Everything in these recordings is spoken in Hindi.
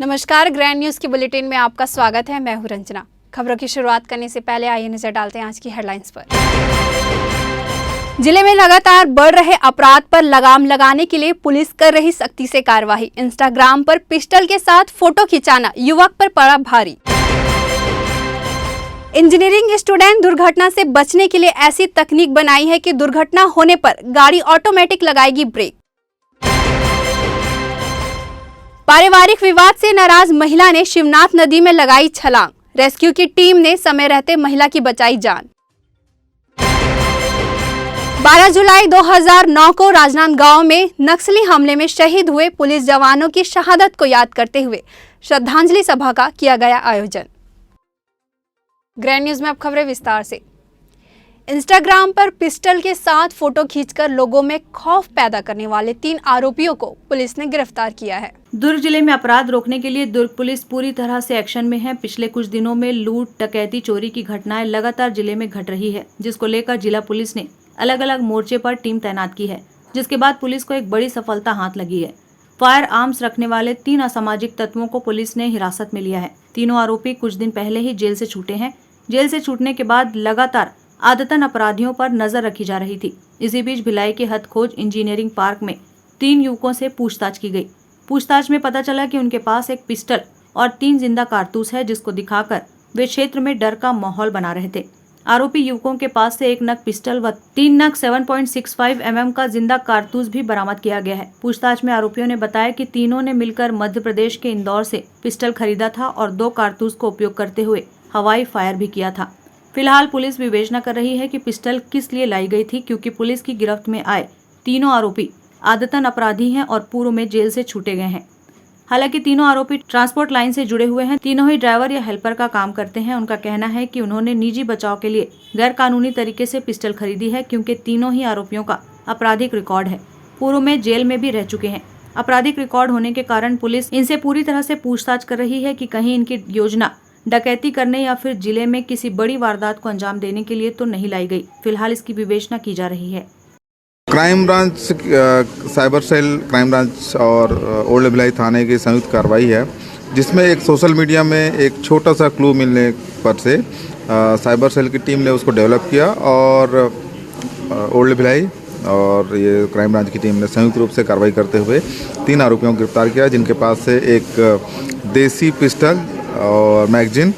नमस्कार, ग्रैंड न्यूज की बुलेटिन में आपका स्वागत है। मैं हूं रंजना। खबरों की शुरुआत करने से पहले आइए नजर डालते हैं आज की हेडलाइंस पर। जिले में लगातार बढ़ रहे अपराध पर लगाम लगाने के लिए पुलिस कर रही सख्ती से कार्रवाई। इंस्टाग्राम पर पिस्टल के साथ फोटो खिंचाना युवक पर पड़ा भारी। इंजीनियरिंग स्टूडेंट दुर्घटना से बचने के लिए ऐसी तकनीक बनाई है कि दुर्घटना होने पर गाड़ी ऑटोमेटिक लगाएगी ब्रेक। पारिवारिक विवाद से नाराज महिला ने शिवनाथ नदी में लगाई छलांग। रेस्क्यू की टीम ने समय रहते महिला की बचाई जान। 12 जुलाई 2009 को राजनांदगांव में नक्सली हमले में शहीद हुए पुलिस जवानों की शहादत को याद करते हुए श्रद्धांजलि सभा का किया गया आयोजन। ग्रैंड न्यूज में अब खबरें विस्तार से। इंस्टाग्राम पर पिस्टल के साथ फोटो खींचकर लोगों में खौफ पैदा करने वाले 3 आरोपियों को पुलिस ने गिरफ्तार किया है। दुर्ग जिले में अपराध रोकने के लिए दुर्ग पुलिस पूरी तरह से एक्शन में है। पिछले कुछ दिनों में लूट, डकैती, चोरी की घटनाएं लगातार जिले में घट रही है, जिसको लेकर जिला पुलिस ने अलग अलग मोर्चे पर टीम तैनात की है, जिसके बाद पुलिस को एक बड़ी सफलता हाथ लगी है। फायर आर्म्स रखने वाले 3 असामाजिक तत्वों को पुलिस ने हिरासत में लिया है। तीनों आरोपी कुछ दिन पहले ही जेल से छूटे हैं। जेल से छूटने के बाद लगातार आदतन अपराधियों पर नजर रखी जा रही थी। इसी बीच भिलाई के हथखोज इंजीनियरिंग पार्क में 3 युवकों से पूछताछ की गई। पूछताछ में पता चला कि उनके पास एक पिस्टल और 3 जिंदा कारतूस है, जिसको दिखाकर वे क्षेत्र में डर का माहौल बना रहे थे। आरोपी युवकों के पास से 1 नग पिस्टल व 3 नग 7.65 mm का जिंदा कारतूस भी बरामद किया गया है। पूछताछ में आरोपियों ने बताया कि तीनों ने मिलकर मध्य प्रदेश के इंदौर से पिस्टल खरीदा था और 2 कारतूस को उपयोग करते हुए हवाई फायर भी किया था। फिलहाल पुलिस विवेचना कर रही है कि पिस्टल किस लिए लाई गई थी, क्योंकि पुलिस की गिरफ्त में आए तीनों आरोपी आदतन अपराधी हैं और पूर्व में जेल से छूटे गए हैं। हालांकि तीनों आरोपी ट्रांसपोर्ट लाइन से जुड़े हुए हैं। तीनों ही ड्राइवर या हेल्पर का काम करते हैं। उनका कहना है कि उन्होंने निजी बचाव के लिए गैर कानूनी तरीके से पिस्टल खरीदी है, क्योंकि तीनों ही आरोपियों का आपराधिक रिकॉर्ड है। पूर्व में जेल में भी रह चुके हैं। आपराधिक रिकॉर्ड होने के कारण पुलिस इनसे पूरी तरह से पूछताछ कर रही है कि कहीं इनकी योजना डकैती करने या फिर जिले में किसी बड़ी वारदात को अंजाम देने के लिए तो नहीं लाई गई। फिलहाल इसकी विवेचना की जा रही है। Crime branch, cyber cell, crime branch और ओल्ड भिलाई थाने की संयुक्त कार्रवाई है, जिसमें एक सोशल मीडिया में एक छोटा सा क्लू मिलने पर से साइबर सेल की टीम ने उसको डेवलप किया और ओल्ड भिलाई और ये क्राइम ब्रांच की टीम ने संयुक्त रूप से कार्रवाई करते हुए 3 आरोपियों को गिरफ्तार किया, जिनके पास से एक देसी पिस्टल और मैगजीन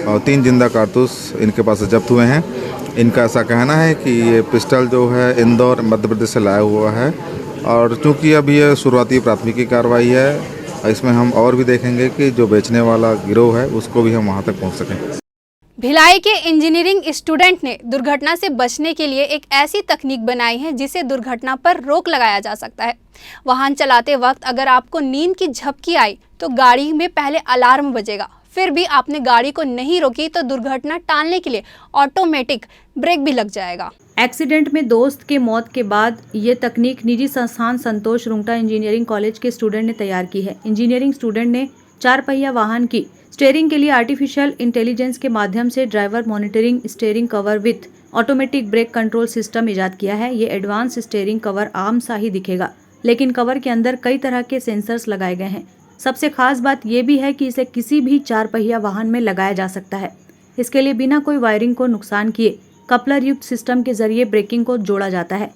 और 3 जिंदा कारतूस इनके पास से जब्त हुए हैं। इनका ऐसा कहना है कि ये पिस्टल जो है इंदौर मध्य प्रदेश से लाया हुआ है और चूंकि अब ये शुरुआती प्राथमिकी कार्रवाई है, इसमें हम और भी देखेंगे कि जो बेचने वाला गिरोह है उसको भी हम वहां तक पहुंच सकें। भिलाई के इंजीनियरिंग स्टूडेंट ने दुर्घटना से बचने के लिए एक ऐसी तकनीक बनाई है जिससे दुर्घटना पर रोक लगाया जा सकता है। वाहन चलाते वक्त अगर आपको नींद की झपकी आई तो गाड़ी में पहले अलार्म बजेगा, फिर भी आपने गाड़ी को नहीं रोकी तो दुर्घटना टालने के लिए ऑटोमेटिक ब्रेक भी लग जाएगा। एक्सीडेंट में दोस्त के मौत के बाद ये तकनीक निजी संस्थान संतोष रुंगटा इंजीनियरिंग कॉलेज के स्टूडेंट ने तैयार की है। इंजीनियरिंग स्टूडेंट ने 4 पहिया वाहन की स्टीयरिंग के लिए आर्टिफिशियल इंटेलिजेंस के माध्यम से driver monitoring steering cover with automatic brake control system इजाद किया है। ये एडवांस स्टीयरिंग कवर आम सा ही दिखेगा, लेकिन कवर के अंदर कई तरह के सेंसर्स लगाए गए हैं। सबसे खास बात यह भी है कि इसे किसी भी 4 पहिया वाहन में लगाया जा सकता है। इसके लिए बिना कोई वायरिंग को नुकसान किए कपलर युक्त सिस्टम के जरिए ब्रेकिंग को जोड़ा जाता है।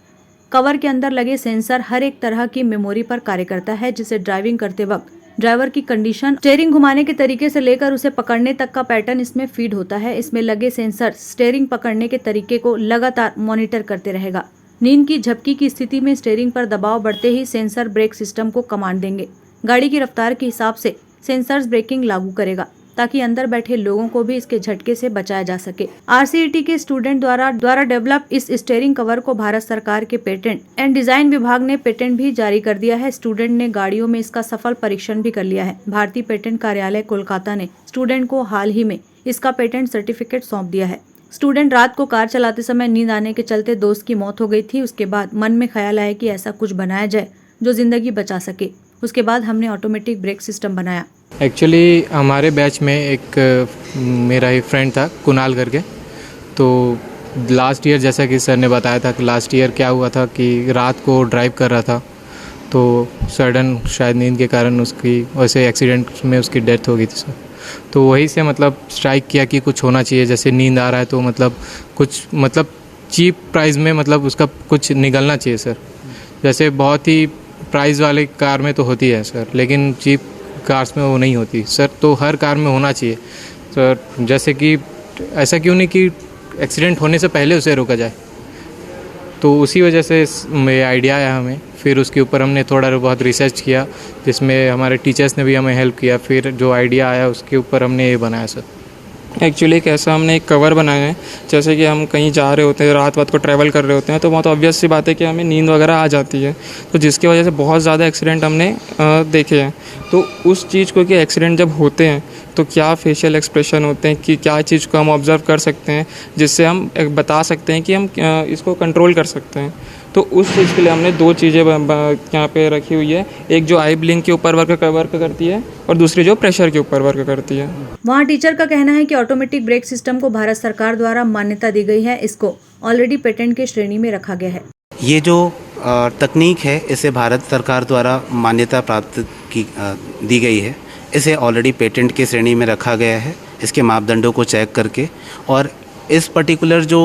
कवर के अंदर लगे सेंसर हर एक तरह की मेमोरी पर कार्य करता है, जिसे ड्राइविंग करते वक्त ड्राइवर की कंडीशन, स्टीयरिंग घुमाने के तरीके से लेकर उसे पकड़ने तक का पैटर्न इसमें फीड होता है। इसमें लगे सेंसर स्टीयरिंग पकड़ने के तरीके को लगातार मॉनिटर करते रहेगा। नींद की झपकी की स्थिति में स्टीयरिंग पर दबाव बढ़ते ही सेंसर ब्रेक सिस्टम को कमांड देंगे। गाड़ी की रफ्तार के हिसाब से सेंसर्स ब्रेकिंग लागू करेगा, ताकि अंदर बैठे लोगों को भी इसके झटके से बचाया जा सके। RCET के स्टूडेंट द्वारा डेवलप इस स्टीयरिंग कवर को भारत सरकार के पेटेंट एंड डिजाइन विभाग ने पेटेंट भी जारी कर दिया है। स्टूडेंट ने गाड़ियों में इसका सफल परीक्षण भी कर लिया है। भारतीय पेटेंट कार्यालय कोलकाता ने स्टूडेंट को हाल ही में इसका पेटेंट सर्टिफिकेट सौंप दिया है। स्टूडेंट रात को कार चलाते समय नींद आने के चलते दोस्त की मौत हो गई थी। उसके बाद मन में ख्याल आया कि ऐसा कुछ बनाया जाए जो जिंदगी बचा सके। उसके बाद हमने ऑटोमेटिक ब्रेक सिस्टम बनाया। एक्चुअली हमारे बैच में एक मेरा ही फ्रेंड था, कुणाल करके। तो लास्ट ईयर, जैसा कि सर ने बताया था कि लास्ट ईयर क्या हुआ था कि रात को ड्राइव कर रहा था तो सडन शायद नींद के कारण उसकी वैसे एक्सीडेंट में उसकी डेथ हो गई थी सर। तो वही से मतलब स्ट्राइक किया कि कुछ होना चाहिए, जैसे नींद आ रहा है तो मतलब कुछ मतलब चीप प्राइस में मतलब उसका कुछ निकलना चाहिए सर। जैसे बहुत ही प्राइस वाले कार में तो होती है सर, लेकिन चीप कार्स में वो नहीं होती सर। तो हर कार में होना चाहिए सर। जैसे कि ऐसा क्यों नहीं कि एक्सीडेंट होने से पहले उसे रोका जाए। तो उसी वजह से ये आइडिया आया हमें। फिर उसके ऊपर हमने थोड़ा बहुत रिसर्च किया, जिसमें हमारे टीचर्स ने भी हमें हेल्प किया। फिर जो आइडिया आया उसके ऊपर हमने ये बनाया सर। एक्चुअली कैसा हमने एक कवर बनाया है, जैसे कि हम कहीं जा रहे होते हैं, रात को ट्रैवल कर रहे होते हैं, तो बहुत ऑब्वियस सी बात है कि हमें नींद वगैरह आ जाती है, तो जिसकी वजह से बहुत ज़्यादा एक्सीडेंट हमने देखे हैं। तो उस चीज़ को कि एक्सीडेंट जब होते हैं तो क्या फेशियल एक्सप्रेशन होते हैं, कि क्या चीज़ को हम ऑब्ज़र्व कर सकते हैं जिससे हम बता सकते हैं कि हम इसको कंट्रोल कर सकते हैं। तो उस चीज़ के लिए हमने दो चीज़ें यहाँ पे रखी हुई है, एक जो आई ब्लिंक के ऊपर वर्क करती है और दूसरी जो प्रेशर के ऊपर वर्क करती है। वहाँ टीचर का कहना है कि ऑटोमेटिक ब्रेक सिस्टम को भारत सरकार द्वारा मान्यता दी गई है, इसको ऑलरेडी पेटेंट के श्रेणी में रखा गया है। ये जो तकनीक है इसे भारत सरकार द्वारा मान्यता प्राप्त दी गई है। इसे ऑलरेडी पेटेंट की श्रेणी में रखा गया है, इसके मापदंडों को चेक करके। और इस पर्टिकुलर जो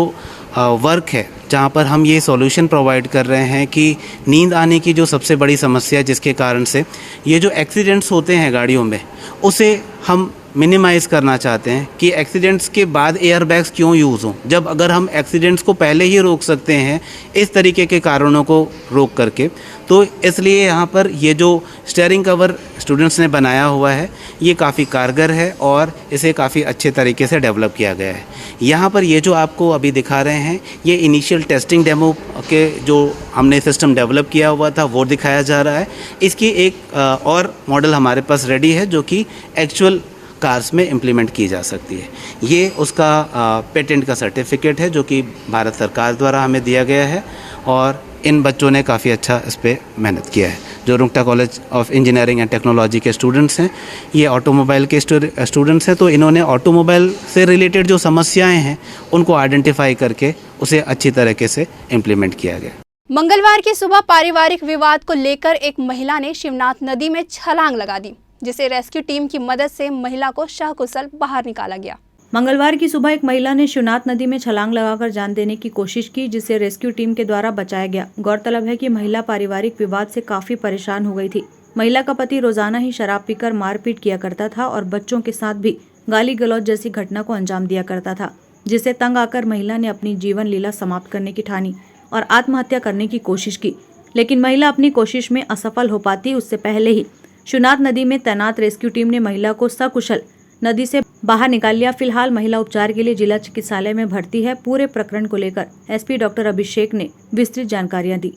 वर्क है जहाँ पर हम ये सॉल्यूशन प्रोवाइड कर रहे हैं कि नींद आने की जो सबसे बड़ी समस्या जिसके कारण से ये जो एक्सीडेंट्स होते हैं गाड़ियों में, उसे हम मिनिमाइज़ करना चाहते हैं कि एक्सीडेंट्स के बाद एयरबैग्स क्यों यूज़ हों, जब अगर हम एक्सीडेंट्स को पहले ही रोक सकते हैं इस तरीके के कारणों को रोक करके। तो इसलिए यहाँ पर ये जो स्टीयरिंग कवर स्टूडेंट्स ने बनाया हुआ है ये काफ़ी कारगर है और इसे काफ़ी अच्छे तरीके से डेवलप किया गया है। यहाँ पर ये जो आपको अभी दिखा रहे हैं ये इनिशियल टेस्टिंग डेमो के जो हमने सिस्टम डेवलप किया हुआ था वो दिखाया जा रहा है। इसकी एक और मॉडल हमारे पास रेडी है जो कि एक्चुअल कार्स में इम्प्लीमेंट की जा सकती है। ये उसका पेटेंट का सर्टिफिकेट है जो कि भारत सरकार द्वारा हमें दिया गया है और इन बच्चों ने काफ़ी अच्छा इस पर मेहनत किया है। जो Rungta college of engineering and technology के स्टूडेंट्स हैं, ये ऑटोमोबाइल के स्टूडेंट्स हैं, तो इन्होंने ऑटोमोबाइल से रिलेटेड जो समस्याएं हैं उनको आइडेंटिफाई करके उसे अच्छी तरीके से इम्प्लीमेंट किया गया। मंगलवार की सुबह पारिवारिक विवाद को लेकर एक महिला ने शिवनाथ नदी में छलांग लगा दी, जिसे रेस्क्यू टीम की मदद से महिला को सकुशल बाहर निकाला गया। मंगलवार की सुबह एक महिला ने शिवनाथ नदी में छलांग लगाकर जान देने की कोशिश की, जिसे रेस्क्यू टीम के द्वारा बचाया गया। गौरतलब है कि महिला पारिवारिक विवाद से काफी परेशान हो गई थी। महिला का पति रोजाना ही शराब पीकर मारपीट किया करता था और बच्चों के साथ भी गाली गलौज जैसी घटना को अंजाम दिया करता था, जिससे तंग आकर महिला ने अपनी जीवन लीला समाप्त करने की ठानी और आत्महत्या करने की कोशिश की। लेकिन महिला अपनी कोशिश में असफल हो पाती उससे पहले ही शिवनाथ नदी में तैनात रेस्क्यू टीम ने महिला को सकुशल नदी से बाहर निकाल लिया। फिलहाल महिला उपचार के लिए जिला चिकित्सालय में भर्ती है। पूरे प्रकरण को लेकर एसपी डॉक्टर अभिषेक ने विस्तृत जानकारियां दी।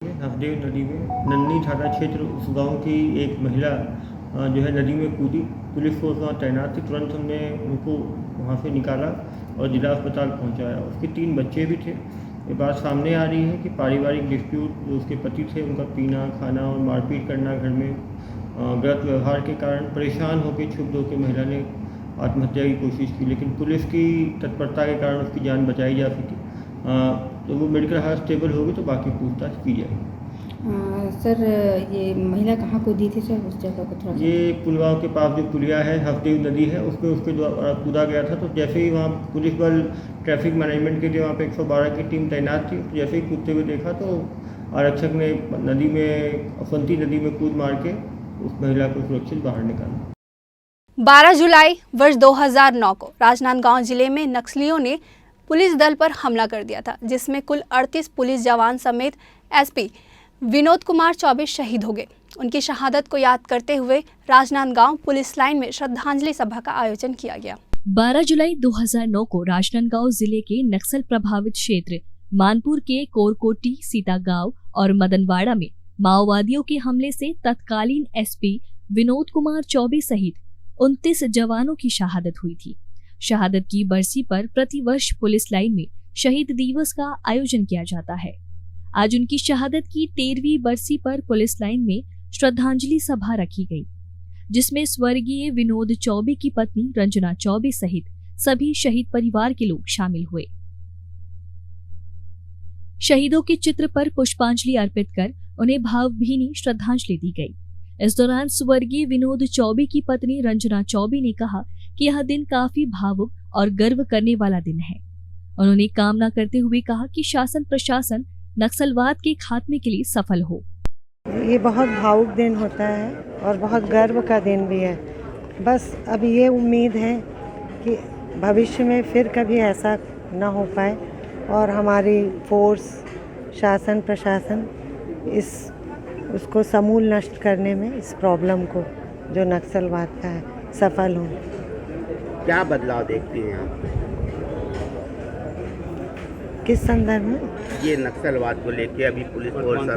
हसदेव नदी में नन्नी थाना क्षेत्र उस गाँव की एक महिला जो है नदी में कूदी। पुलिस फोर्स वहाँ तैनात थी। तुरंत हमने उनको वहाँ से निकाला और जिला अस्पताल पहुँचाया। उसके 3 बच्चे भी थे। ये बात सामने आ रही है कि पारिवारिक डिस्प्यूट जो उसके पति थे उनका पीना खाना और मारपीट करना, घर में गलत व्यवहार के कारण परेशान होकर क्षुब्ध होकर महिला ने आत्महत्या की कोशिश की, लेकिन पुलिस की तत्परता के कारण उसकी जान बचाई जा सकी। तो वो मेडिकल हालत स्टेबल होगी तो बाकी पूछताछ की जाएगी। सर ये महिला कहाँ कूदी थी सर, उस जगह को थोड़ा? ये पुलगांव के पास जो पुलिया है, हसदेव नदी है, उसके द्वारा कूदा गया था। तो जैसे ही वहाँ पुलिस बल ट्रैफिक मैनेजमेंट के लिए वहाँ पे 112 की टीम तैनात थी, तो जैसे ही कूदते हुए देखा तो आरक्षक ने नदी में अफंती नदी में कूद मार के उस महिला को सुरक्षित बाहर निकाला। 12 जुलाई वर्ष 2009 को राजनांदगांव जिले में नक्सलियों ने पुलिस दल पर हमला कर दिया था, जिसमें कुल 38 पुलिस जवान समेत एसपी विनोद कुमार चौबे शहीद हो गए। उनकी शहादत को याद करते हुए राजनांदगांव पुलिस लाइन में श्रद्धांजलि सभा का आयोजन किया गया। 12 जुलाई 2009 को राजनांदगांव जिले के नक्सल प्रभावित क्षेत्र मानपुर के कोरकोटी, सीतागांव और मदनवाड़ा में माओवादियों के हमले से तत्कालीन एसपी विनोद कुमार चौबे सहित 29 जवानों की शहादत हुई थी। शहादत की बरसी पर प्रतिवर्ष पुलिस लाइन में शहीद दिवस का आयोजन किया जाता है। आज उनकी शहादत की 13वीं बरसी पर पुलिस लाइन में श्रद्धांजलि सभा रखी गई, जिसमें स्वर्गीय विनोद चौबे की पत्नी रंजना चौबे सहित सभी शहीद परिवार के लोग शामिल हुए। शहीदों के चित्र पर पुष्पांजलि अर्पित कर उन्हें भावभीनी श्रद्धांजलि दी गई। इस दौरान स्वर्गीय विनोद चौबे की पत्नी रंजना चौबे ने कहा कि यह दिन काफी भावुक और गर्व करने वाला दिन है। उन्होंने कामना करते हुए कहा कि शासन प्रशासन नक्सलवाद के खात्मे के लिए सफल हो। ये बहुत भावुक दिन होता है और बहुत गर्व का दिन भी है। बस अब ये उम्मीद है कि भविष्य में फिर कभी ऐसा ना हो पाए और हमारी फोर्स, शासन प्रशासन उसको समूल नष्ट करने में, इस प्रॉब्लम को जो नक्सलवाद का है, सफल हो। क्या बदलाव देखती हैं आप? किस संदर्भ में? ये नक्सलवाद को लेके अभी पुलिस फोर्स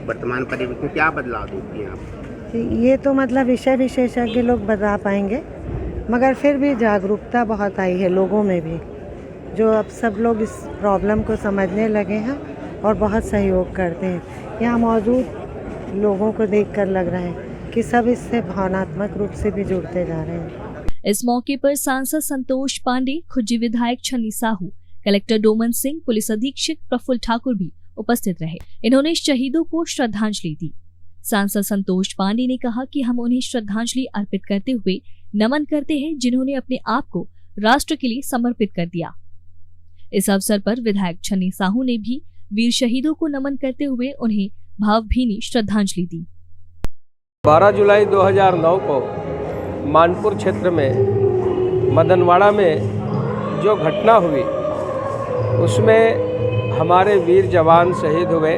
वर्तमान परिवेश में क्या बदलाव देखती हैं आप? ये तो मतलब विषय विशेषज्ञ लोग बता पाएंगे, मगर फिर भी जागरूकता बहुत आई है लोगों में भी, जो अब सब लोग इस प्रॉब्लम को समझने लगे हैं और बहुत सहयोग करते हैं। यहाँ मौजूद लोगों को देखकर लग रहा है कि सब इससे भावनात्मक रूप से भी जुड़ते जा रहे हैं। इस मौके पर सांसद संतोष पांडे, खुज्जी विधायक छन्नी साहू, कलेक्टर डोमन सिंह, पुलिस अधीक्षक प्रफुल्ल ठाकुर भी उपस्थित रहे। इन्होंने शहीदों को श्रद्धांजलि दी। सांसद संतोष पांडे ने कहा कि हम उन्हें श्रद्धांजलि अर्पित करते हुए नमन करते हैं जिन्होंने अपने आप को राष्ट्र के लिए समर्पित कर दिया। इस अवसर पर विधायक छन्नी साहू ने भी वीर शहीदों को नमन करते हुए उन्हें भावभीनी श्रद्धांजलि दी। 12 जुलाई 2009 को मानपुर क्षेत्र में मदनवाड़ा में जो घटना हुई उसमें हमारे वीर जवान शहीद हुए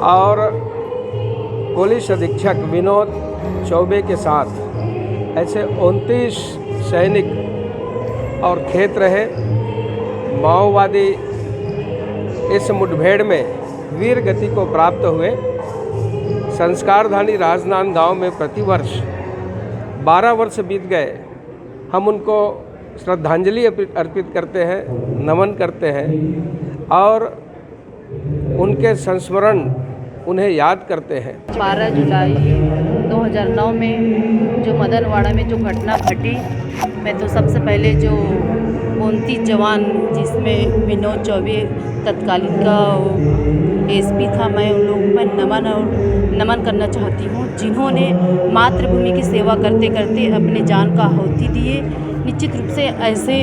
और पुलिस अधीक्षक विनोद चौबे के साथ ऐसे 29 सैनिक और खेत रहे। माओवादी इस मुठभेड़ में वीर गति को प्राप्त हुए। संस्कारधानी राजनांदगांव में प्रतिवर्ष 12 वर्ष बीत गए, हम उनको श्रद्धांजलि अर्पित करते हैं, नमन करते हैं और उनके संस्मरण उन्हें याद करते हैं। 12 जुलाई 2009 में जो मदनवाड़ा में जो घटना घटी, मैं तो सबसे पहले जो 29 जवान जिसमें विनोद चौबे तत्कालीन का एसपी था, मैं उन लोगों पर नमन करना चाहती हूँ जिन्होंने मातृभूमि की सेवा करते करते अपने जान का आहुति दिए। निश्चित रूप से ऐसे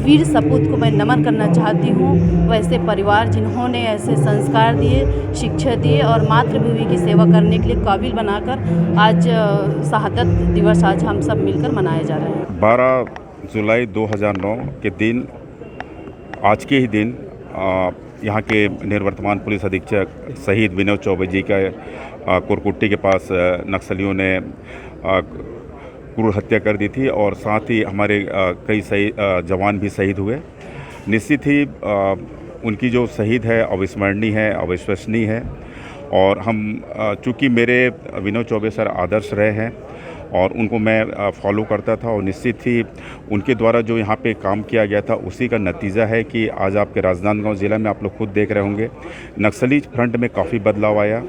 वीर सपूत को मैं नमन करना चाहती हूँ। वैसे परिवार जिन्होंने ऐसे संस्कार दिए, शिक्षा दिए और मातृभूमि की सेवा करने के लिए काबिल बनाकर आज शहादत दिवस आज हम सब मिलकर मनाए जा रहे हैं। 12 जुलाई 2009 के दिन, आज के ही दिन यहाँ के निवर्तमान पुलिस अधीक्षक शहीद विनोद चौबे जी का कुरकुट्टी के पास नक्सलियों ने क्रूर हत्या कर दी थी और साथ ही हमारे कई जवान भी शहीद हुए। निश्चित ही उनकी जो शहीद है अविस्मरणीय है, अविश्वसनीय है और हम चूँकि मेरे विनोद चौबे सर आदर्श रहे हैं और उनको मैं फॉलो करता था और निश्चित ही उनके द्वारा जो यहाँ पे काम किया गया था उसी का नतीजा है कि आज आपके राजनांदगांव ज़िला में आप लोग खुद देख रहे होंगे नक्सली फ्रंट में काफ़ी बदलाव आया।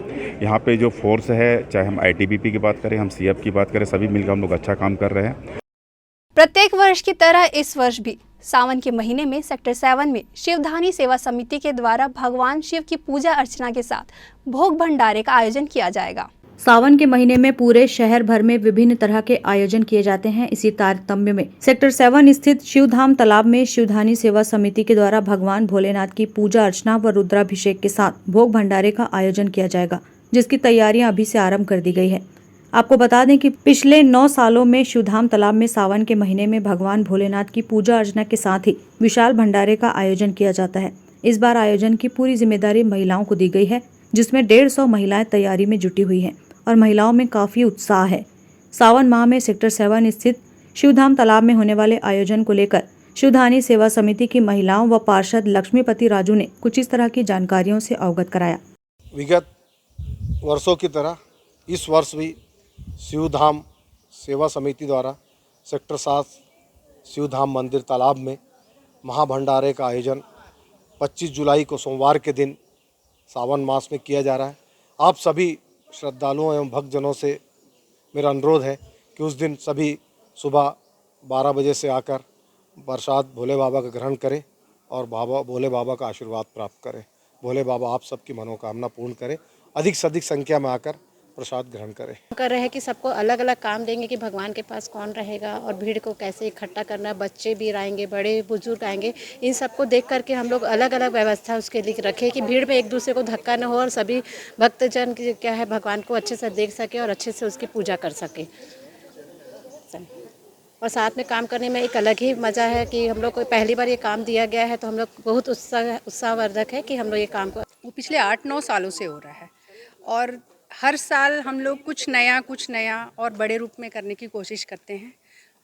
यहाँ पे जो फोर्स है, चाहे हम आईटीबीपी की बात करें, हम सीएफ की बात करें, सभी मिलकर हम लोग अच्छा काम कर रहे हैं। प्रत्येक वर्ष की तरह इस वर्ष भी सावन के महीने में सेक्टर 7 में शिवधानी सेवा समिति के द्वारा भगवान शिव की पूजा अर्चना के साथ भोग भंडारे का आयोजन किया जाएगा। सावन के महीने में पूरे शहर भर में विभिन्न तरह के आयोजन किए जाते हैं। इसी तारतम्य में सेक्टर 7 स्थित शिवधाम तालाब में शिवधानी सेवा समिति के द्वारा भगवान भोलेनाथ की पूजा अर्चना व रुद्राभिषेक के साथ भोग भंडारे का आयोजन किया जाएगा, जिसकी तैयारियां अभी से आरंभ कर दी गई है। आपको बता दें कि पिछले 9 सालों में शिवधाम तालाब में सावन के महीने में भगवान भोलेनाथ की पूजा अर्चना के साथ ही विशाल भंडारे का आयोजन किया जाता है। इस बार आयोजन की पूरी जिम्मेदारी महिलाओं को दी गई है, जिसमें 150 महिलाएं तैयारी में जुटी हुई हैं और महिलाओं में काफी उत्साह है। सावन माह में सेक्टर 7 स्थित शिवधाम तालाब में होने वाले आयोजन को लेकर शिवधानी सेवा समिति की महिलाओं व पार्षद लक्ष्मीपति राजू ने कुछ इस तरह की जानकारियों से अवगत कराया। विगत वर्षों की तरह इस वर्ष भी शिवधाम सेवा समिति द्वारा सेक्टर 7 शिवधाम मंदिर तालाब में महाभंडारे का आयोजन 25 जुलाई को सोमवार के दिन सावन मास में किया जा रहा है। आप सभी श्रद्धालुओं एवं भक्तजनों से मेरा अनुरोध है कि उस दिन सभी सुबह 12 बजे से आकर प्रसाद भोले बाबा का ग्रहण करें और भोले बाबा का आशीर्वाद प्राप्त करें। भोले बाबा आप सबकी मनोकामना पूर्ण करें, अधिक से अधिक संख्या में आकर प्रसाद ग्रहण करें। कर रहे हैं कि सबको अलग अलग काम देंगे कि भगवान के पास कौन रहेगा और भीड़ को कैसे इकट्ठा करना है, बच्चे भी आएंगे, बड़े बुजुर्ग आएंगे, इन सबको देख करके हम लोग अलग अलग व्यवस्था उसके लिए रखें कि भीड़ में एक दूसरे को धक्का न हो और सभी भक्तजन की क्या है भगवान को अच्छे से देख सके और अच्छे से उसकी पूजा कर सके। और साथ में काम करने में एक अलग ही मज़ा है कि हम लोग को पहली बार ये काम दिया गया है तो हम लोग बहुत उत्साहवर्धक है कि हम लोग ये काम को वो पिछले 8-9 सालों से हो रहा है और हर साल हम लोग कुछ नया और बड़े रूप में करने की कोशिश करते हैं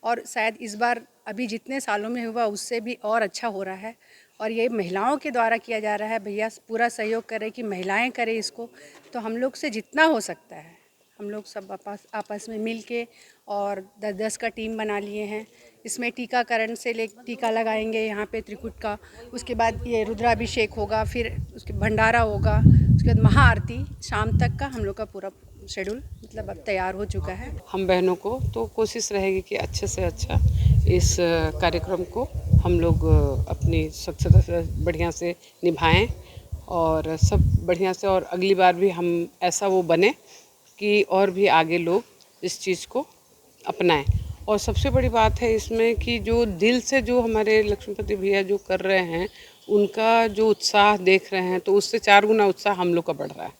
और शायद इस बार अभी जितने सालों में हुआ उससे भी और अच्छा हो रहा है और ये महिलाओं के द्वारा किया जा रहा है। भैया पूरा सहयोग करें कि महिलाएं करें इसको, तो हम लोग से जितना हो सकता है हम लोग सब आपस में मिल के और 10-10 का टीम बना लिए हैं। इसमें टीकाकरण से टीका लगाएंगे यहाँ पे त्रिकुट का, उसके बाद ये रुद्राभिषेक होगा, फिर उसके भंडारा होगा, उसके बाद महाआरती, शाम तक का हम लोग का पूरा शेड्यूल मतलब अब तैयार हो चुका है। हम बहनों को तो कोशिश रहेगी कि अच्छे से अच्छा इस कार्यक्रम को हम लोग अपनी स्वच्छता से बढ़िया से निभाएं और सब बढ़िया से, और अगली बार भी हम ऐसा वो बने कि और भी आगे लोग इस चीज़ को अपनाएं। और सबसे बड़ी बात है इसमें कि जो दिल से जो हमारे लक्ष्मीपति भैया जो कर रहे हैं उनका जो उत्साह देख रहे हैं तो उससे 4 गुना उत्साह हम लोग का बढ़ रहा है,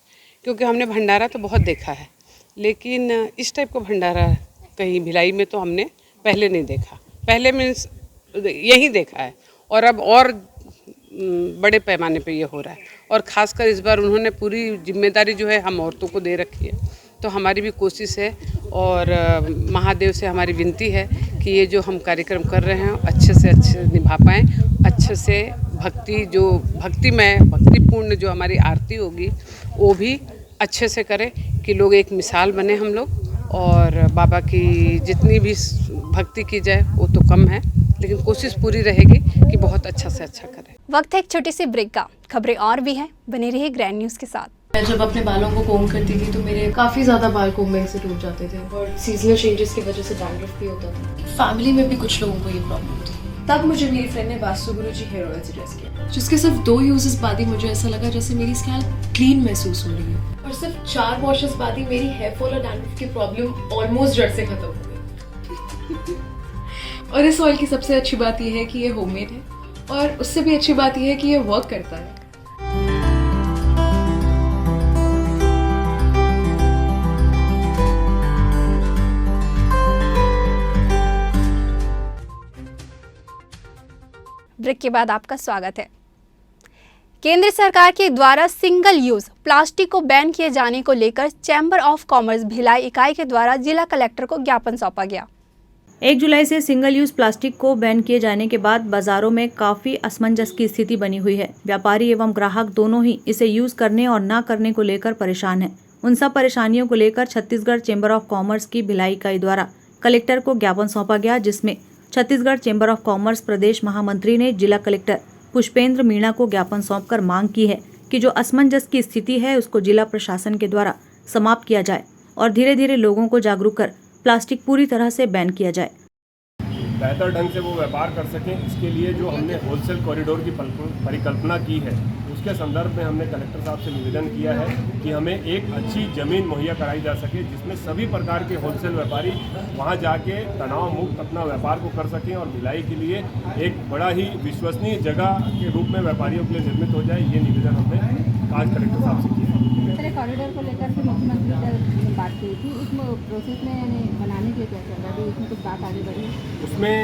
क्योंकि हमने भंडारा तो बहुत देखा है लेकिन इस टाइप का भंडारा कहीं भिलाई में तो हमने पहले नहीं देखा। पहले मीन्स यही देखा है और अब और बड़े पैमाने पे ये हो रहा है और ख़ासकर इस बार उन्होंने पूरी जिम्मेदारी जो है हम औरतों को दे रखी है, तो हमारी भी कोशिश है और महादेव से हमारी विनती है कि ये जो हम कार्यक्रम कर रहे हैं अच्छे से अच्छे निभा पाएँ, अच्छे से भक्तिपूर्ण जो हमारी आरती होगी वो भी अच्छे से करें कि लोग एक मिसाल बने हम लोग, और बाबा की जितनी भी भक्ति की जाए वो तो कम है लेकिन कोशिश पूरी रहेगी कि बहुत अच्छा से अच्छा करें। वक्त है एक छोटी सी ब्रेक का, खबरें और भी हैं, बने रहिए ग्रैंड न्यूज़ के साथ। मैं जब अपने बालों को कोम करती थी तो मेरे काफ़ी ज़्यादा बाल कोम्बिंग से टूट जाते थे और सीजनल चेंजेस की वजह से डैंड्रफ भी होता था। फैमिली में भी कुछ लोगों को ये प्रॉब्लम थी। तब मुझे मेरी फ्रेंड ने वास्तु गुरुजी हेयर ऑयल सजेस्ट किया, जिसके सिर्फ 2 यूजेस बाद ही मुझे ऐसा लगा जैसे मेरी स्कैल्प क्लीन महसूस हो रही है और सिर्फ 4 वॉशेस बाद ही मेरी हेयर फॉल और डैंड्रफ की प्रॉब्लम ऑलमोस्ट जड़ से खत्म हो गई। और इस ऑयल की सबसे अच्छी बात यह है कि ये होममेड है और उससे भी अच्छी बात यह है कि ये वर्क करता है। ब्रेक के बाद आपका स्वागत है। केंद्र सरकार के द्वारा सिंगल यूज प्लास्टिक को बैन किए जाने को लेकर चैम्बर ऑफ कॉमर्स भिलाई इकाई के द्वारा जिला कलेक्टर को ज्ञापन सौंपा गया। 1 जुलाई से सिंगल यूज प्लास्टिक को बैन किए जाने के बाद बाजारों में काफी असमंजस की स्थिति बनी हुई है। व्यापारी एवं ग्राहक दोनों ही इसे यूज करने और ना करने को लेकर परेशान हैं। उन सब परेशानियों को लेकर छत्तीसगढ़ चैम्बर ऑफ कॉमर्स की भिलाई इकाई द्वारा कलेक्टर को ज्ञापन सौंपा गया, जिसमें छत्तीसगढ़ चैम्बर ऑफ कॉमर्स प्रदेश महामंत्री ने जिला कलेक्टर पुष्पेंद्र मीणा को ज्ञापन सौंपकर मांग की है कि जो असमंजस की स्थिति है उसको जिला प्रशासन के द्वारा समाप्त किया जाए और धीरे धीरे लोगों को जागरूक कर प्लास्टिक पूरी तरह से बैन किया जाए। बेहतर ढंग से वो व्यापार कर सकें, इसके लिए जो हमने होलसेल कॉरिडोर की परिकल्पना की है उसके संदर्भ में हमने कलेक्टर साहब से निवेदन किया है कि हमें एक अच्छी ज़मीन मुहैया कराई जा सके जिसमें सभी प्रकार के होलसेल व्यापारी वहां जाके तनाव मुक्त अपना व्यापार को कर सकें और भिलाई के लिए एक बड़ा ही विश्वसनीय जगह के रूप में व्यापारियों के लिए निर्मित हो जाए। ये निवेदन हमने आज कलेक्टर साहब से किया है। कॉरिडोर को लेकर के मुख्यमंत्री ने बात की थी, उसमें प्रोसेस में यानी बनाने के लिए क्या चल रहा है, उसमें कुछ बात आगे बढ़ी? उसमें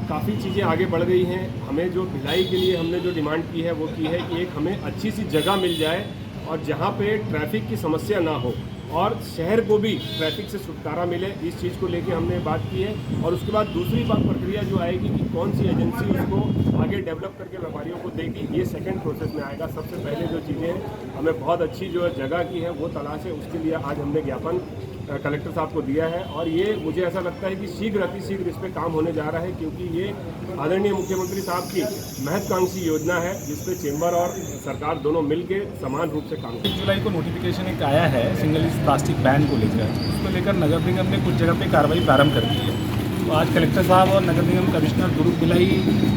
काफ़ी चीज़ें आगे बढ़ गई हैं। हमें जो भिलाई के लिए हमने जो डिमांड की है वो की है कि एक हमें अच्छी सी जगह मिल जाए और जहाँ पे ट्रैफिक की समस्या ना हो और शहर को भी ट्रैफिक से छुटकारा मिले, इस चीज़ को लेके हमने बात की है। और उसके बाद दूसरी बात प्रक्रिया जो आएगी कि कौन सी एजेंसी उसको आगे डेवलप करके व्यापारियों को देगी, ये सेकंड प्रोसेस में आएगा। सबसे पहले जो चीज़ें हमें बहुत अच्छी जो जगह की है वो तलाश है, उसके लिए आज हमने ज्ञापन कलेक्टर साहब को दिया है और ये मुझे ऐसा लगता है कि शीघ्र अतिशीघ्र इस पर काम होने जा रहा है, क्योंकि ये आदरणीय मुख्यमंत्री साहब की महत्वाकांक्षी योजना है जिसपे चेंबर और सरकार दोनों मिलकर समान रूप से काम करें। 1 जुलाई को नोटिफिकेशन एक आया है सिंगल यूज प्लास्टिक बैन को लेकर, उसको लेकर नगर निगम ने कुछ जगह पे कार्रवाई प्रारंभ कर दी है। तो आज कलेक्टर साहब और नगर निगम कमिश्नर दुर्ग भिलाई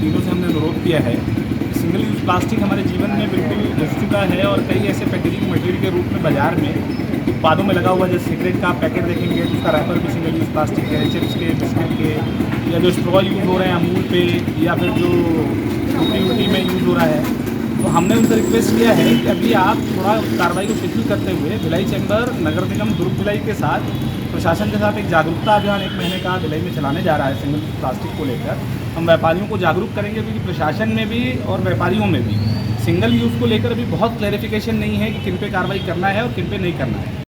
तीनों से हमने अनुरोध किया है इस सिंगल यूज़ प्लास्टिक हमारे जीवन में बिल्कुल घुस चुका है और कई ऐसे पैकेजिंग मटेरियल के रूप में बाज़ार में उत्पादों में लगा हुआ, जैसे सिगरेट का पैकेट देखेंगे तो उसका रैपर भी सिंगल यूज़ प्लास्टिक के, चिप्स के, बिस्किट के, या जो स्ट्रॉ यूज़ हो रहे हैं अमूल पे, या फिर जो रोटी में यूज़ हो रहा है। तो हमने उनसे रिक्वेस्ट किया है कि अभी आप थोड़ा कार्रवाई को शिथिल करते हुए भिलाई चैम्बर नगर निगम दुर्ग भिलाई के साथ प्रशासन के साथ एक जागरूकता अभियान 1 महीने का भिलाई में चलाने जा रहा है सिंगल यूज़ प्लास्टिक को लेकर। हम व्यापारियों को जागरूक करेंगे, क्योंकि प्रशासन में भी और व्यापारियों में भी सिंगल यूज़ को लेकर अभी बहुत क्लैरिफिकेशन नहीं है कि किन पे कार्रवाई करना है और किन पे नहीं करना है।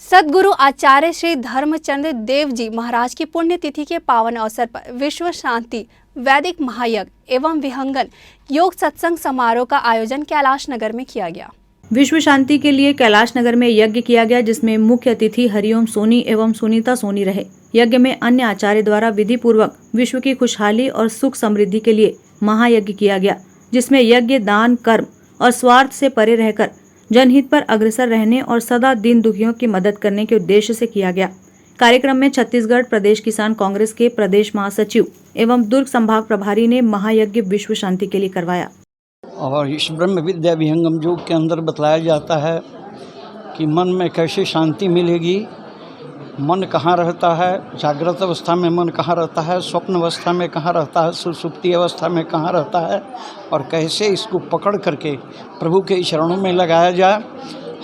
सद्गुरु आचार्य श्री धर्मचंद्र देव जी महाराज की पुण्यतिथि के पावन अवसर पर विश्व शांति वैदिक महायज्ञ एवं विहंगन योग सत्संग समारोह का आयोजन कैलाश नगर में किया गया। विश्व शांति के लिए कैलाश नगर में यज्ञ किया गया, जिसमें मुख्य अतिथि हरिओम सोनी एवं सुनीता सोनी रहे। यज्ञ में अन्य आचार्य द्वारा विधि पूर्वक विश्व की खुशहाली और सुख समृद्धि के लिए महायज्ञ किया गया, जिसमें यज्ञ दान कर्म और स्वार्थ से परे रहकर जनहित पर अग्रसर रहने और सदा दीन दुखियों की मदद करने के उद्देश्य से किया गया। कार्यक्रम में छत्तीसगढ़ प्रदेश किसान कांग्रेस के प्रदेश महासचिव एवं दुर्ग संभाग प्रभारी ने महायज्ञ विश्व शांति के लिए करवाया। और इस ब्रह्म विद्या विहंगम योग के अंदर बतलाया जाता है कि मन में कैसे शांति मिलेगी, मन कहाँ रहता है, जागृत अवस्था में मन कहाँ रहता है, स्वप्न अवस्था में कहाँ रहता है, सुषुप्ति अवस्था में कहाँ रहता है, और कैसे इसको पकड़ करके प्रभु के चरणों में लगाया जाए।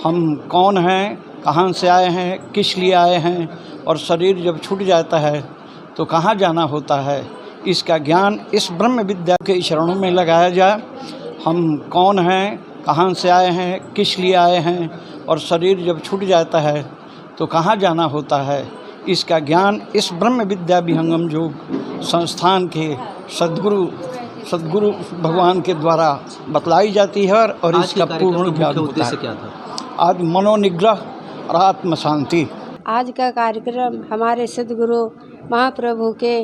हम कौन हैं, कहाँ से आए हैं, किस लिए आए हैं, और शरीर जब छूट जाता है तो कहाँ जाना होता है, इसका ज्ञान इस ब्रह्म विद्या के चरणों में लगाया जाए। हम कौन हैं, कहाँ से आए हैं, किस लिए आए हैं, और शरीर जब छूट जाता है तो कहाँ जाना होता है, इसका ज्ञान इस ब्रह्म विद्या विहंगम योग संस्थान के सद्गुरु भगवान के द्वारा बतलाई जाती है और इसका पूर्ण ज्ञान होता है। आज मनोनिग्रह और आत्म शांति। आज का कार्यक्रम हमारे सद्गुरु महाप्रभु के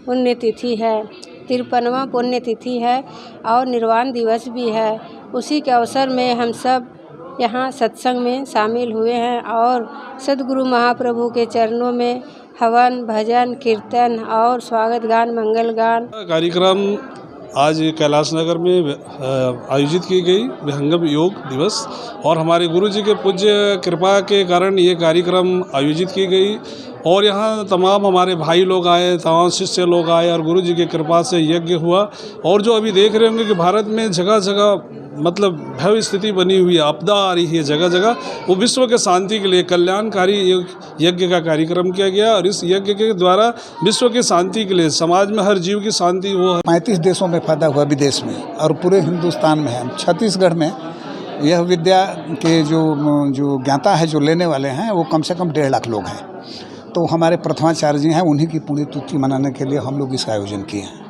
पुण्यतिथि है, 53वां पुण्यतिथि है और निर्वाण दिवस भी है। उसी के अवसर में हम सब यहाँ सत्संग में शामिल हुए हैं और सद्गुरु महाप्रभु के चरणों में हवन, भजन, कीर्तन और स्वागत गान, मंगल गान। कार्यक्रम आज कैलाश नगर में आयोजित की गई विहंगम योग दिवस, और हमारे गुरु जी के पूज्य कृपा के कारण ये कार्यक्रम आयोजित की गई। और यहाँ तमाम हमारे भाई लोग आए, तमाम शिष्य लोग आए और गुरु जी की कृपा से यज्ञ हुआ। और जो अभी देख रहे होंगे कि भारत में जगह जगह मतलब भय स्थिति बनी हुई है, आपदा आ रही है जगह जगह, वो विश्व के शांति के लिए कल्याणकारी यज्ञ का कार्यक्रम किया गया। और इस यज्ञ के द्वारा विश्व की शांति के लिए, समाज में हर जीव की शांति हो। 35 देशों में पैदा हुआ, विदेश में और पूरे हिंदुस्तान में है। छत्तीसगढ़ में यह विद्या के जो ज्ञाता है, जो लेने वाले हैं, वो कम से कम 1.5 लाख लोग हैं। तो हमारे प्रथमाचार्य जी हैं, उन्हीं की पुण्यतिथि मनाने के लिए हम लोग इसका आयोजन किए हैं।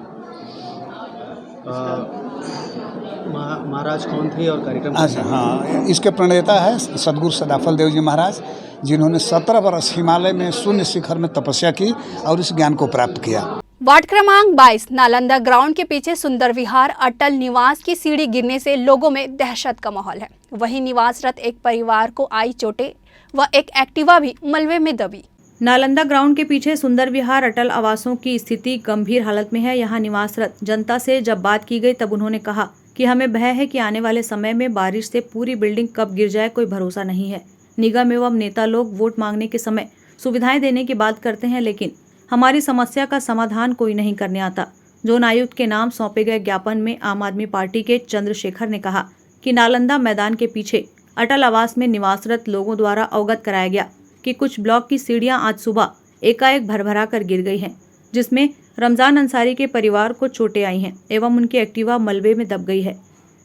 महाराज कौन थे और कार्यक्रम? अच्छा, हाँ, इसके प्रणेता है सद्गुरु सदाफल देव जी महाराज, जिन्होंने 17 वर्ष हिमालय में शून्य शिखर में तपस्या की और इस ज्ञान को प्राप्त किया। वार्ड क्रमांक 22 नालंदा ग्राउंड के पीछे सुंदर विहार अटल निवास की सीढ़ी गिरने से लोगों में दहशत का माहौल है। वहीं निवासरत एक परिवार को आई चोटें व एक एक्टिवा भी मलबे में दबी। नालंदा ग्राउंड के पीछे सुंदर विहार अटल आवासों की स्थिति गंभीर हालत में है। यहाँ निवासरत जनता से जब बात की गई तब उन्होंने कहा कि हमें भय है कि आने वाले समय में बारिश से पूरी बिल्डिंग कब गिर जाए, कोई भरोसा नहीं है। निगम एवं नेता लोग वोट मांगने के समय सुविधाएं देने की बात करते हैं, लेकिन हमारी समस्या का समाधान कोई नहीं करने आता। जोन आयुक्त के नाम सौंपे गए ज्ञापन में आम आदमी पार्टी के चंद्रशेखर ने कहा कि नालंदा मैदान के पीछे अटल आवास में निवासरत लोगों द्वारा अवगत कराया गया कि कुछ ब्लॉक की सीढ़ियां आज सुबह एकाएक भरभरा कर गिर गई हैं, जिसमें रमजान अंसारी के परिवार को चोटें आई हैं एवं उनकी एक्टिवा मलबे में दब गई है।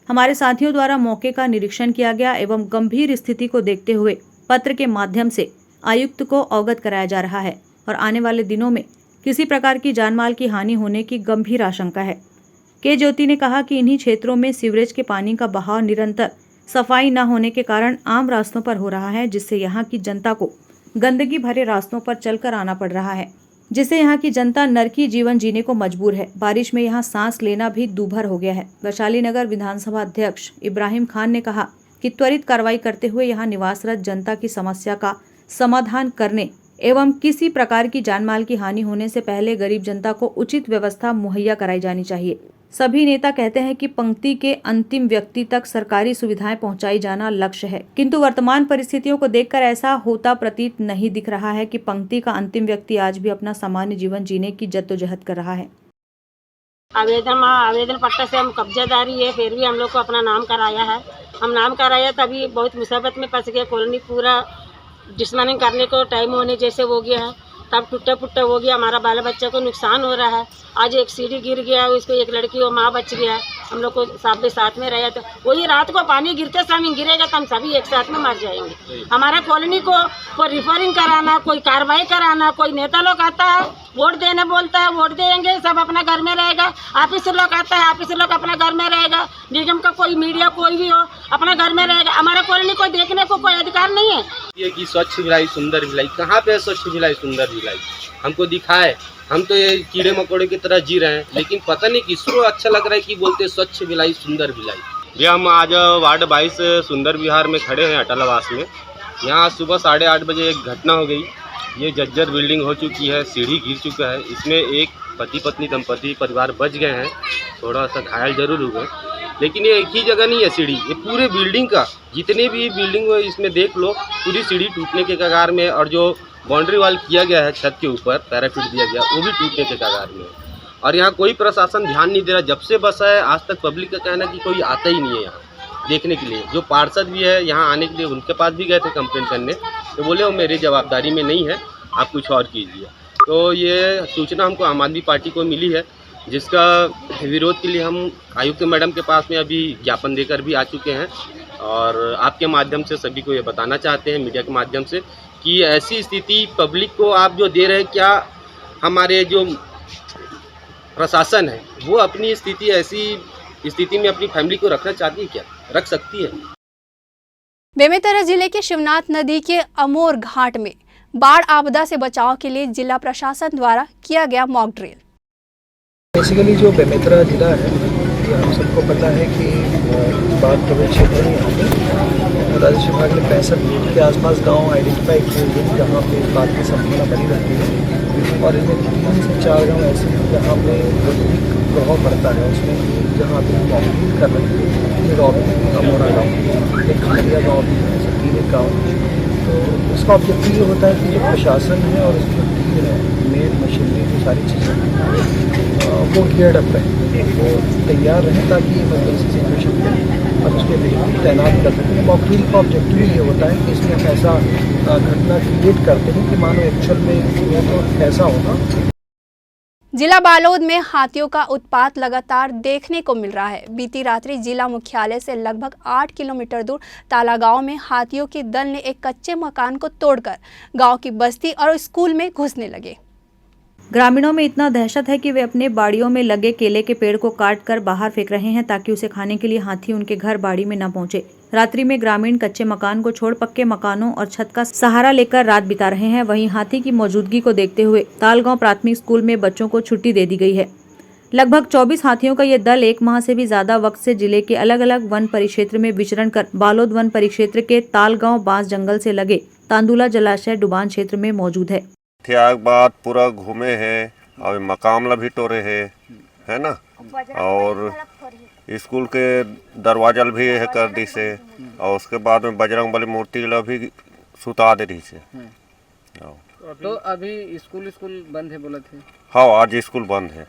हमारे साथियों द्वारा मौके का निरीक्षण किया गया एवं गंभीर स्थिति को देखते हुए पत्र के माध्यम से आयुक्त को अवगत कराया जा रहा है और आने वाले दिनों में किसी प्रकार की जानमाल की हानि होने की गंभीर आशंका है। के ज्योति ने कहा कि इन्हीं क्षेत्रों में सीवरेज के पानी का बहाव निरंतर सफाई न होने के कारण आम रास्तों पर हो रहा है, जिससे यहाँ की जनता को गंदगी भरे रास्तों पर चलकर आना पड़ रहा है, जिससे यहाँ की जनता नरकी जीवन जीने को मजबूर है। बारिश में यहाँ सांस लेना भी दूभर हो गया है। वैशाली नगर विधानसभा अध्यक्ष इब्राहिम खान ने कहा कि त्वरित कार्रवाई करते हुए यहाँ निवासरत जनता की समस्या का समाधान करने एवं किसी प्रकार की जानमाल की हानि होने से पहले गरीब जनता को उचित व्यवस्था मुहैया कराई जानी चाहिए। सभी नेता कहते हैं कि पंक्ति के अंतिम व्यक्ति तक सरकारी सुविधाएं पहुंचाई जाना लक्ष्य है, किंतु वर्तमान परिस्थितियों को देखकर ऐसा होता प्रतीत नहीं दिख रहा है कि पंक्ति का अंतिम व्यक्ति आज भी अपना सामान्य जीवन जीने की जद्दोजहद कर रहा है। आवेदन पट्टा से हम कब्जादारी है, फिर भी हम लोग को अपना नाम कराया है। हम नाम कराया तभी बहुत मुसीबत में फंस गए। कॉलोनी पूरा डिस्मेंटलिंग करने को टाइम होने जैसे हो गया है, तब टूटा फुट्टा हो गया। हमारा बाल बच्चा को नुकसान हो रहा है। आज एक सीढ़ी गिर गया, उसको एक लड़की और माँ बच गया। हम लोग को साथ में रहे तो वही रात को पानी गिरते समय गिरेगा तो हम सभी एक साथ में मर जाएंगे। हमारा कॉलोनी को कोई रिफरिंग कराना, कोई कार्रवाई कराना, कोई नेता लोग आता है वोट देने बोलता है, वोट देंगे, सब अपना घर में रहेगा। ऑफिसर लोग आता है, ऑफिसर लोग अपना घर में रहेगा। निगम का कोई मीडिया कोई भी हो अपना घर में रहेगा। हमारा कॉलोनी को देखने को कोई अधिकार नहीं है। ये कि स्वच्छ भिलाई सुंदर भिलाई, कहाँ पे है स्वच्छ भिलाई सुंदर भिलाई? हमको दिखाए। हम तो ये कीड़े मकोड़े की तरह जी रहे हैं, लेकिन पता नहीं किसको अच्छा लग रहा है कि बोलते स्वच्छ भिलाई सुंदर भिलाई। भैया हम आज वार्ड 22 सुंदर विहार में खड़े हैं अटल आवास में। यहाँ सुबह 8:30 बजे एक घटना हो गई। ये जर्जर बिल्डिंग हो चुकी है, सीढ़ी गिर चुका है। इसमें एक पति पत्नी दंपति परिवार बच गए हैं, थोड़ा सा घायल जरूर हुए। लेकिन ये एक ही जगह नहीं है सीढ़ी, ये पूरे बिल्डिंग का जितने भी बिल्डिंग है इसमें देख लो, पूरी सीढ़ी टूटने के कगार में। और जो बाउंड्री वाल किया गया है छत के ऊपर पैराफिट दिया गया, वो भी टूटने के कगार में। और यहाँ कोई प्रशासन ध्यान नहीं दे रहा। जब से बसा है आज तक पब्लिक का कहना है कि कोई आता ही नहीं है यहाँ देखने के लिए। जो पार्षद भी है यहाँ आने के लिए, उनके पास भी गए थे कंप्लेंट करने, तो बोले वो मेरी जवाबदारी में नहीं है, आप कुछ और कीजिए। तो ये सूचना हमको आम आदमी पार्टी को मिली है, जिसका विरोध के लिए हम आयुक्त मैडम के पास में अभी ज्ञापन देकर भी आ चुके हैं। और आपके माध्यम से सभी को ये बताना चाहते हैं, मीडिया के माध्यम से, कि ऐसी स्थिति पब्लिक को आप जो दे रहे हैं, क्या हमारे जो प्रशासन है वो अपनी स्थिति ऐसी स्थिति में अपनी फैमिली को रखना चाहती है? क्या रख सकती है? बेमेतरा जिले के शिवनाथ नदी के अमोर घाट में बाढ़ आपदा से बचाव के लिए जिला प्रशासन द्वारा किया गया मॉक ड्रिल। बेसिकली जो बेमेतरा जिला है, ये हम सबको पता है कि बाढ़ प्रभावित क्षेत्र में यहाँ पे राजस्व विभाग ने 65 के आसपास गांव आइडेंटिफाई किए हुए जहाँ पे बाढ़ की संभावना बनी रहती है। और इनमें 3 से 4 गाँव ऐसे हैं जहाँ पे अधिक प्रभाव पड़ता है। उसमें जहाँ पे हम ऑपरेट कर रहे हैं रॉबिन अमोरा गाँव, एक खानिया गाँव भी है, ऐसे 3 गाँव। तो इसका ऑब्जेक्टिव ये होता है कि जो प्रशासन है और उसकी टीम है, मेन मशीनरी जो सारी चीज़ें वो गियर्ड अप रहे, वो तैयार रहें ताकि इमरजेंसी सिचुएशन में हम उसके लिए तैनात कर सकें। मॉक ड्रिल का ऑब्जेक्टिव ये होता है कि इसमें हम ऐसा घटना क्रिएट करते हैं कि मानो एक्चुअल में वो तो ऐसा होगा। जिला बालोद में हाथियों का उत्पात लगातार देखने को मिल रहा है। बीती रात्रि जिला मुख्यालय से लगभग 8 किलोमीटर दूर ताला गांव में हाथियों के दल ने एक कच्चे मकान को तोड़कर गांव की बस्ती और स्कूल में घुसने लगे। ग्रामीणों में इतना दहशत है कि वे अपने बाड़ियों में लगे केले के पेड़ को काट कर बाहर फेंक रहे हैं ताकि उसे खाने के लिए हाथी उनके घर बाड़ी में न पहुंचे। रात्रि में ग्रामीण कच्चे मकान को छोड़ पक्के मकानों और छत का सहारा लेकर रात बिता रहे हैं। वहीं हाथी की मौजूदगी को देखते हुए तालगांव प्राथमिक स्कूल में बच्चों को छुट्टी दे दी गई है। लगभग 24 हाथियों का ये दल 1 माह से भी ज्यादा वक्त से जिले के अलग अलग वन परिक्षेत्र में विचरण कर बालोद वन परिक्षेत्र के तालगांव बांस जंगल से लगे तांदुला जलाशय डुबान क्षेत्र में मौजूद है। बाद पूरा घूमे हैं और मकामला भी टोरे है ना, और स्कूल के दरवाजा भी है कर दी से, और उसके बाद में बजरंग बली मूर्ति भी सुता दे रही से। तो अभी स्कूल बंद है बोला थे? हाँ, आज स्कूल बंद है।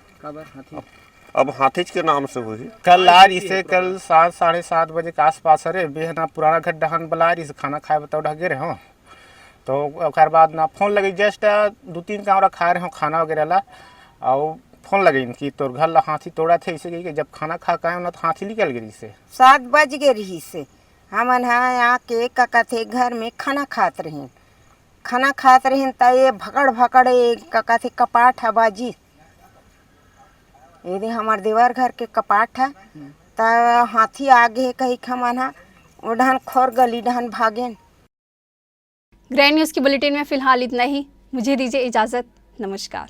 अब हाथीज के नाम से हुई कल आज इसे कल 7 साढ़े 7 बजे के आसपास अरे बेहना पुराना घर डहन बला इसे खाना खाए बताओ ढगे रहे हो। तो ओकर बाद ना फोन लगे, जस्ट 2-3 कामरा खा रहे हो खाना वगैरह ला, और फोन लगे इनकी तोर घर ला हाथी तोड़ा थे। इसे कि जब खाना खा के ना तो हाथी निकल गई से 7 बज गए रही से हमन यहाँ के काका थे घर में खाना खात रही तो ये भकड़ काका थे कपाट है बाजी, यदि हमारे देवर घर के कपाट है तो हाथी आगे कही खमन है वो डहन खोर गली डहन भागे। ग्रैंड न्यूज़ की बुलेटिन में फिलहाल इतना ही। मुझे दीजिए इजाज़त। नमस्कार।